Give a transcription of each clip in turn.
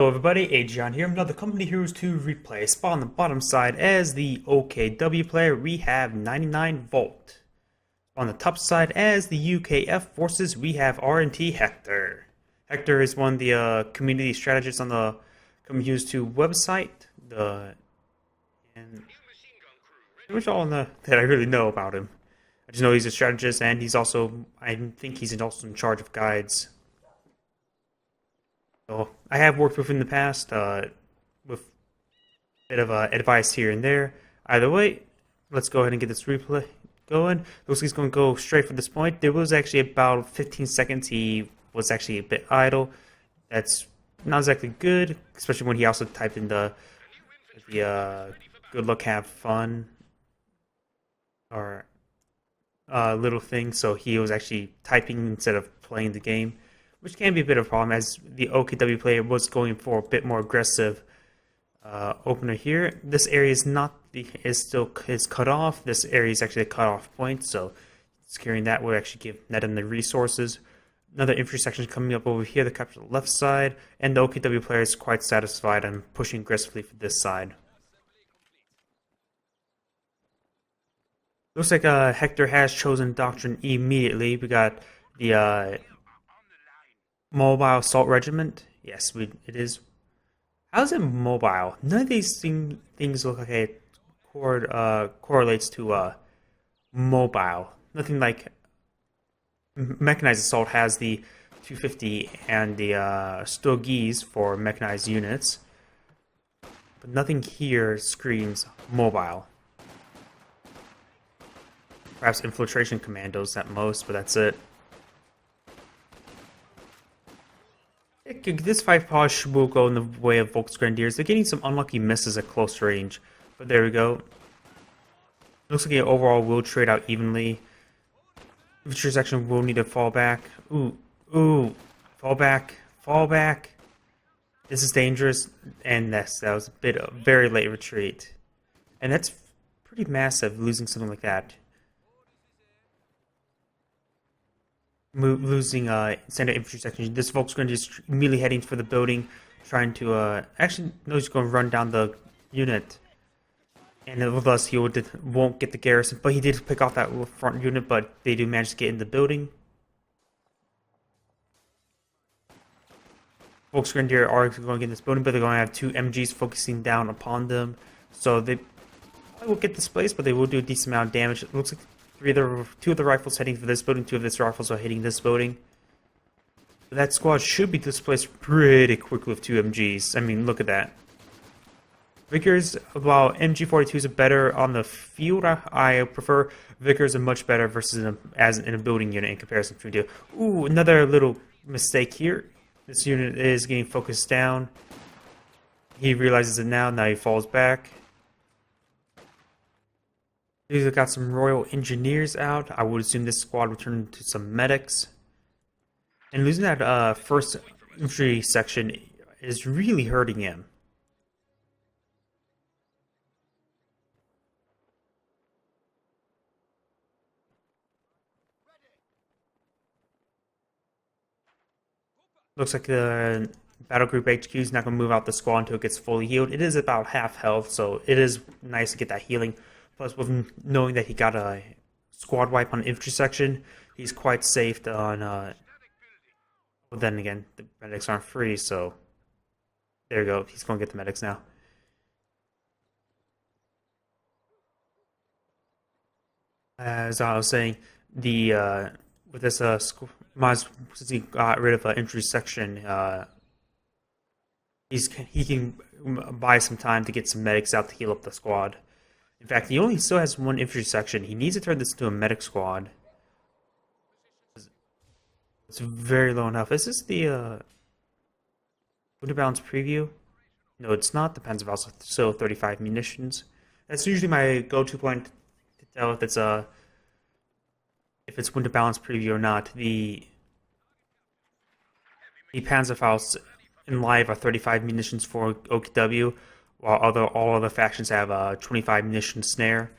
Hello everybody, Agion here. Another Company Heroes 2 replay. Spot on the bottom side as the OKW player, we have 99 Volt. On the top side as the UKF forces, we have RtN Hector. Hector is one of the community strategists on the Company Heroes 2 website. And pretty much all that I really know about him. I just know he's a strategist, and he's also, I think he's also in charge of guides. So I have worked with him in the past, with a bit of advice here and there. Either way, let's go ahead and get this replay going. Looks like he's going to go straight for this point. There was actually about 15 seconds he was actually a bit idle. That's not exactly good, especially when he also typed in the good luck, have fun, or little thing. So he was actually typing instead of playing the game, which can be a bit of a problem, as the OKW player was going for a bit more aggressive opener here. This area is still cut off. This area is actually a cut-off point, so securing that will actually give Nedham the resources. Another infantry section is coming up over here to capture the left side, and the OKW player is quite satisfied and pushing aggressively for this side. Looks like Hector has chosen Doctrine immediately. We got the Mobile Assault Regiment. Yes, it is. How is it mobile? None of these things look like it correlates to mobile. Nothing like Mechanized Assault has the 250 and the Stogis for mechanized units, but nothing here screams mobile. Perhaps infiltration commandos at most, but that's it. This fight probably will go in the way of Volksgrenadiers. They're getting some unlucky misses at close range, but there we go. Looks like it overall will trade out evenly. Infantry section will need to fall back. Ooh, fall back. This is dangerous, and that was a bit of very late retreat, and that's pretty massive, losing something like that. Losing standard infantry section. This Volksgrenadier is immediately heading for the building, trying to actually no, he's going to run down the unit, and thus he won't get the garrison. But he did pick off that front unit, but they do manage to get in the building. Volksgrenadier are going to get in this building, but they're going to have two MGs focusing down upon them, so they probably will get displaced, but they will do a decent amount of damage. It looks like two of the rifles heading for this building, two of this rifles are hitting this building. That squad should be displaced pretty quickly with two MGs. I mean, look at that. Vickers, while MG42s are better on the field, I prefer Vickers are much better versus in a building unit in comparison between two. Ooh, another little mistake here. This unit is getting focused down. He realizes it now he falls back. They've got some Royal Engineers out. I would assume this squad will turn into some medics. And losing that first infantry section is really hurting him. Looks like the Battle Group HQ is not going to move out the squad until it gets fully healed. It is about half health, so it is nice to get that healing. Plus, with knowing that he got a squad wipe on the infantry section, he's quite safe on. Well, then again, the medics aren't free, so there you go. He's going to get the medics now. As I was saying, the with this since he got rid of an infantry section, he can buy some time to get some medics out to heal up the squad. In fact, he only still has one infantry section. He needs to turn this into a medic squad. It's very low enough. Is this the Wounded Balance preview? No, it's not. The Panzerfaust still 35 munitions. That's usually my go-to point to tell if it's Wounded Balance preview or not. The Panzerfaust in live are 35 munitions for OKW, while all other factions have a 25 munition snare.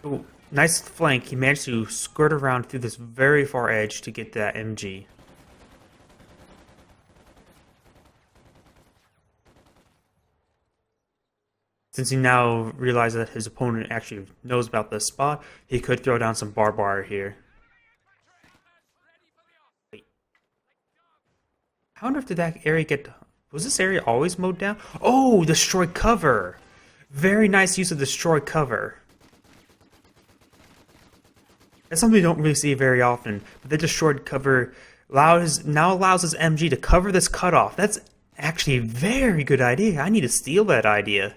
Ooh, nice flank. He managed to skirt around through this very far edge to get that MG. Since he now realizes that his opponent actually knows about this spot, he could throw down some barbed wire here. Wait. I wonder if did that area get... Was this area always mowed down? Oh, destroy cover! Very nice use of destroy cover. That's something you don't really see very often, but the destroyed cover now allows his MG to cover this cutoff. That's actually a very good idea. I need to steal that idea.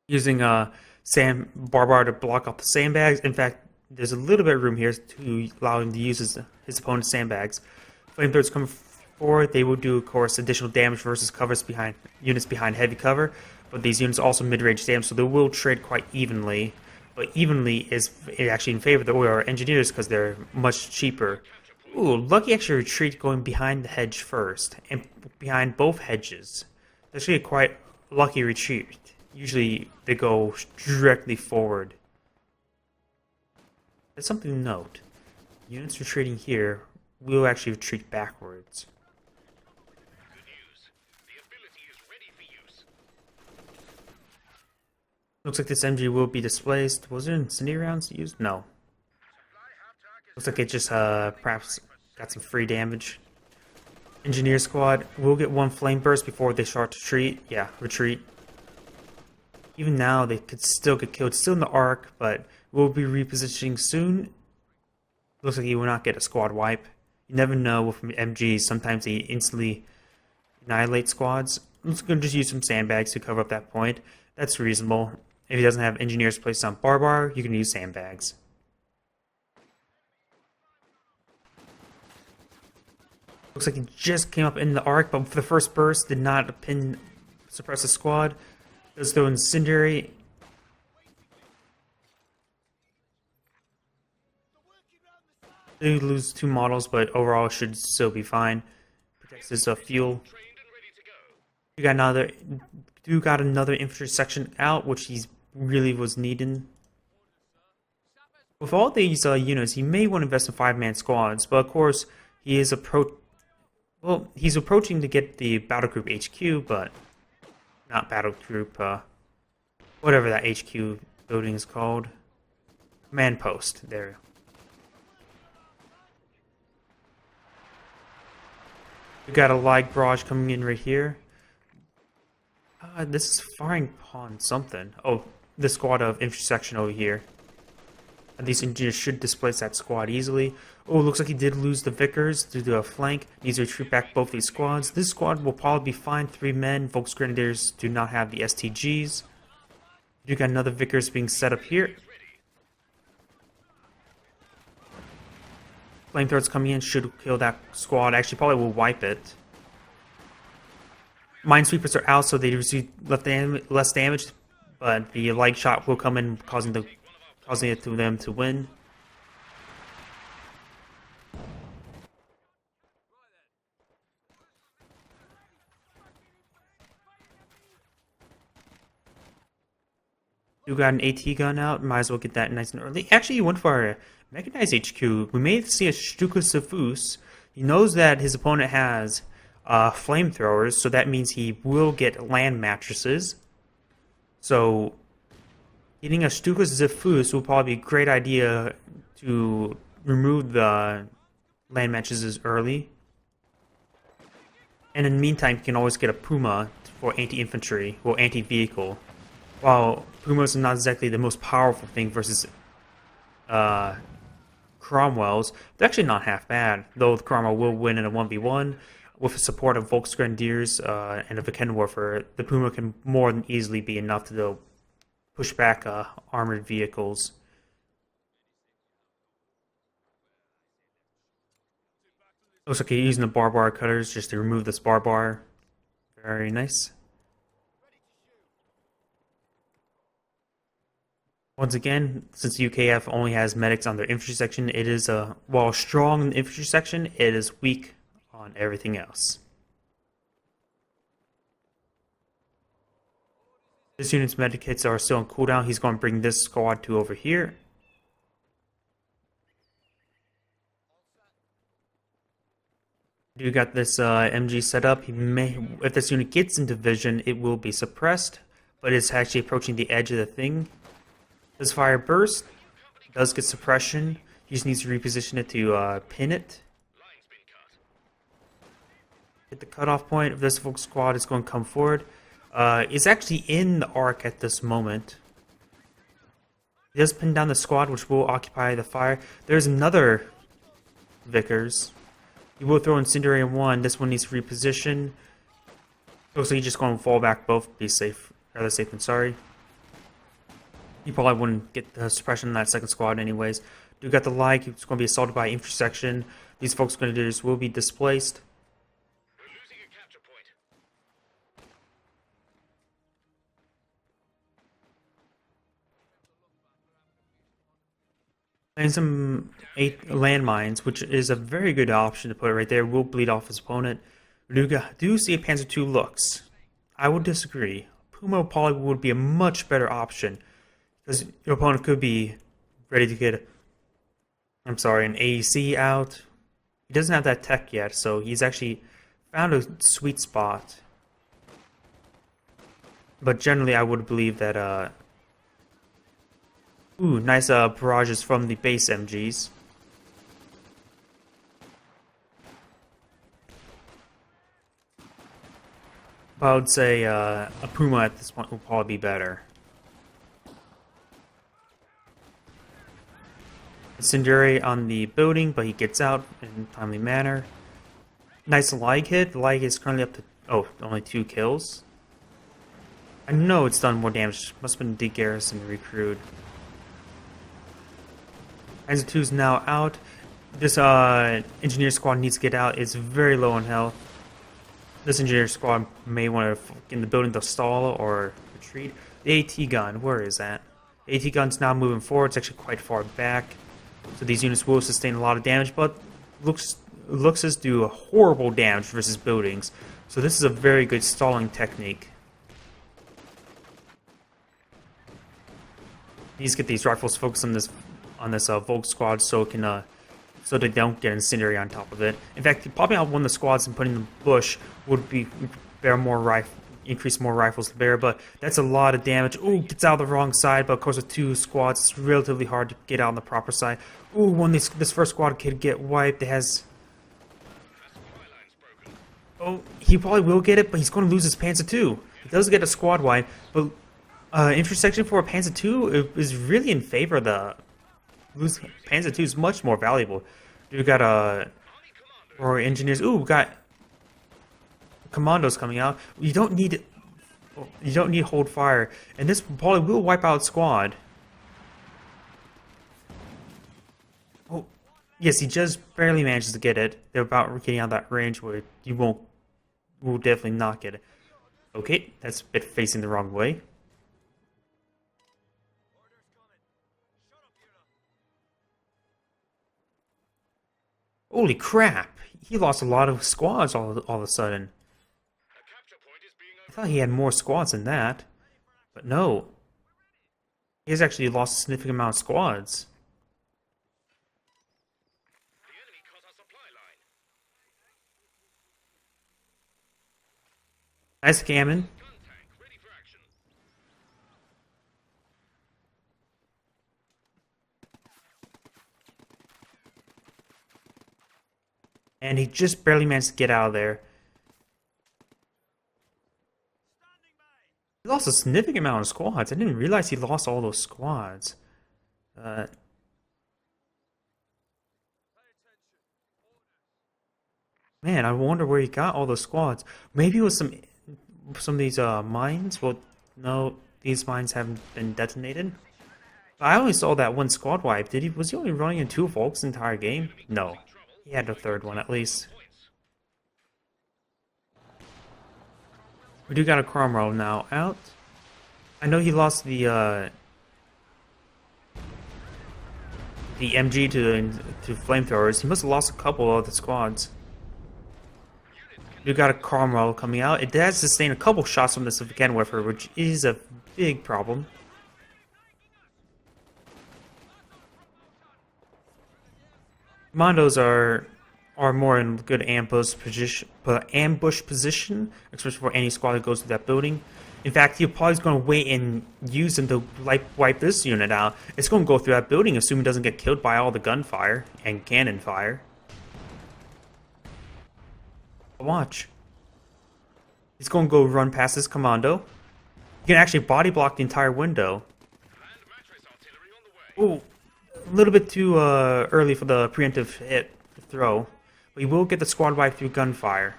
Using barbed wire to block off the sandbags. In fact, there's a little bit of room here to allow him to use his opponent's sandbags. Flamethrowers come forward. They will do, of course, additional damage versus units behind heavy cover. But these units also mid-range damage, so they will trade quite evenly. But evenly is actually in favor of the OR engineers because they're much cheaper. Ooh, lucky extra retreat going behind the hedge first and behind both hedges. That's actually a quite lucky retreat. Usually they go directly forward. That's something to note. Units retreating here will actually retreat backwards. Good news. The ability is ready for use. Looks like this MG will be displaced. Was there incendiary rounds used? No. Looks like it just perhaps got some free damage. Engineer squad will get one flame burst before they start to retreat. Yeah, retreat. Even now, they could still get killed. Still in the arc, but we'll be repositioning soon. Looks like he will not get a squad wipe. You never know with MGs. Sometimes they instantly annihilate squads. I'm just going to just use some sandbags to cover up that point. That's reasonable. If he doesn't have engineers placed on barbed wire, you can use sandbags. Looks like he just came up in the arc, but for the first burst, did not suppress the squad. Does throw incendiary. They lose 2 models, but overall should still be fine. Protects his fuel. You got another infantry section out, which he really was needing. With all these units, he may want to invest in 5-man squads, but of course he is he's approaching to get the battle group HQ, but not battle group, whatever that HQ building is called. Command post, there. We got a light barrage coming in right here. This is firing upon something. Oh, the squad of infantry section over here. And these engineers should displace that squad easily. Oh, looks like he did lose the Vickers due to a flank. Needs to retreat back both these squads. This squad will probably be fine. 3 men. Volksgrenadiers do not have the STGs. You got another Vickers being set up here. Flamethrowers coming in should kill that squad. Actually, probably will wipe it. Minesweepers are out, so they receive less damage, but the light shot will come in, causing it to them to win. You got an AT gun out, might as well get that nice and early. Actually, you went for a mechanized HQ. We may see a Stuka. He knows that his opponent has flamethrowers, so that means he will get land mattresses. So getting a Stuka will probably be a great idea to remove the land mattresses early. And in the meantime, you can always get a Puma for anti-infantry or anti-vehicle. While Pumas are not exactly the most powerful thing versus Cromwell's, they're actually not half bad, though Cromwell will win in a 1v1. With the support of Volksgrenadiers and a Vikenwerfer, the Puma can more than easily be enough to push back armored vehicles. Looks like he's using the barbed wire cutters just to remove this barbed wire. Very nice. Once again, since UKF only has medics on their infantry section, it is while strong in the infantry section, it is weak on everything else. This unit's medikits are still on cooldown. He's going to bring this squad to over here. You got this MG set up. He may, if this unit gets into vision, it will be suppressed, but it's actually approaching the edge of the thing. This fire burst does get suppression. He just needs to reposition it to pin it. Hit the cutoff point of this Volk squad is going to come forward. It's actually in the arc at this moment. He does pin down the squad, which will occupy the fire. There's another Vickers. He will throw Incendiary in one. This one needs to reposition. Looks like he's just going to fall back both. Be safe. Rather safe than sorry. He probably wouldn't get the suppression on that second squad anyways. Do got the like. It's going to be assaulted by infantry section. These folks grenadiers will be displaced. We're losing a capture point. And some 8 landmines, which is a very good option to put right there. Will bleed off his opponent. Do see a Panzer II looks. I would disagree. Puma probably would be a much better option, because your opponent could be ready to get, an AEC out. He doesn't have that tech yet, so he's actually found a sweet spot. But generally, I would believe that, ooh, nice barrages from the base MGs. But I would say a Puma at this point will probably be better. Incendiary on the building, but he gets out in a timely manner. Nice lag hit. The lag is currently up to, only 2 kills. I know it's done more damage. Must have been de-garrison recruit. Panzer II is now out. This engineer squad needs to get out. It's very low on health. This engineer squad may want to get in the building to stall or retreat. The AT gun, where is that? The AT gun's now moving forward. It's actually quite far back. So these units will sustain a lot of damage, but looks as do horrible damage versus buildings. So this is a very good stalling technique. You need to get these rifles focused on this Volk squad so it can so they don't get incendiary on top of it. In fact, popping out one of the squads and putting in the bush would be increase more rifles to bear, but that's a lot of damage. Ooh, gets out of the wrong side, but of course with 2 squads, it's relatively hard to get out on the proper side. Ooh, when this first squad could get wiped, it has... Oh, he probably will get it, but he's going to lose his Panzer II. He does get a squad wipe, but intersection for a Panzer II is really in favor of the... Panzer II is much more valuable. We got or engineers. Ooh, we got commandos coming out. You don't need hold fire, and this probably will wipe out squad. Oh, yes, he just barely manages to get it. They're about getting out of that range where you will definitely not get it. Okay, that's a bit facing the wrong way. Holy crap! He lost a lot of squads all of a sudden. I thought he had more squads than that. But no. He has actually lost a significant amount of squads. The enemy cut our supply line. Nice scamming. Gun tank ready for action. And he just barely managed to get out of there. He lost a significant amount of squads. I didn't realize he lost all those squads. Man, I wonder where he got all those squads. Maybe it was some of these mines. Well, no, these mines haven't been detonated. I only saw that one squad wipe. Was he only running in 2 Volks the entire game? No. He had a 3rd one at least. We do got a Cromwell now out. I know he lost the MG to flamethrowers. He must have lost a couple of the squads. We got a Cromwell coming out. It does sustain a couple shots from this again with her, which is a big problem. Commandos are are more in good ambush position, especially for any squad that goes to that building. In fact, he'll probably going to wait and use them to wipe this unit out. It's going to go through that building, assuming it doesn't get killed by all the gunfire and cannon fire. Watch. He's going to go run past this commando. He can actually body block the entire window. Oh, a little bit too early for the preemptive hit throw. But he will get the squad wipe through gunfire.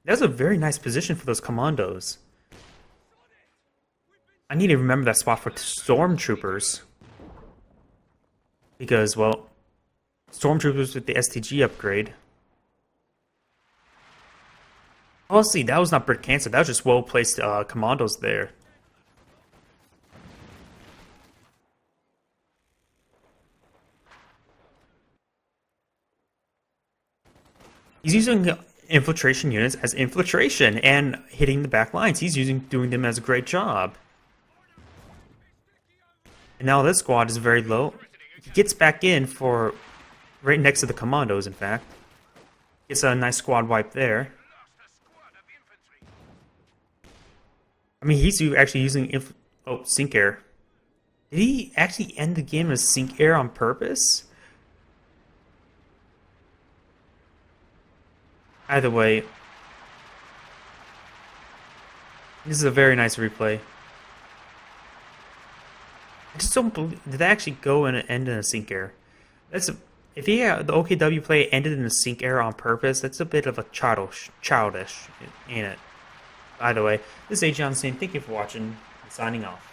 That's a very nice position for those commandos. I need to remember that spot for stormtroopers. Because, well, stormtroopers with the STG upgrade. Honestly, that was not Brit Cancer. That was just well-placed commandos there. He's using infiltration units as infiltration and hitting the back lines. He's doing them as a great job. And now this squad is very low. He gets back in for right next to the commandos, in fact. Gets a nice squad wipe there. I mean, he's actually using sync air. Did he actually end the game as sync air on purpose? Either way, this is a very nice replay. I just don't believe, did that actually go and end in a sync air? If the OKW play ended in a sync air on purpose, that's a bit of a childish, ain't it? Either way, this is Agion saying thank you for watching and signing off.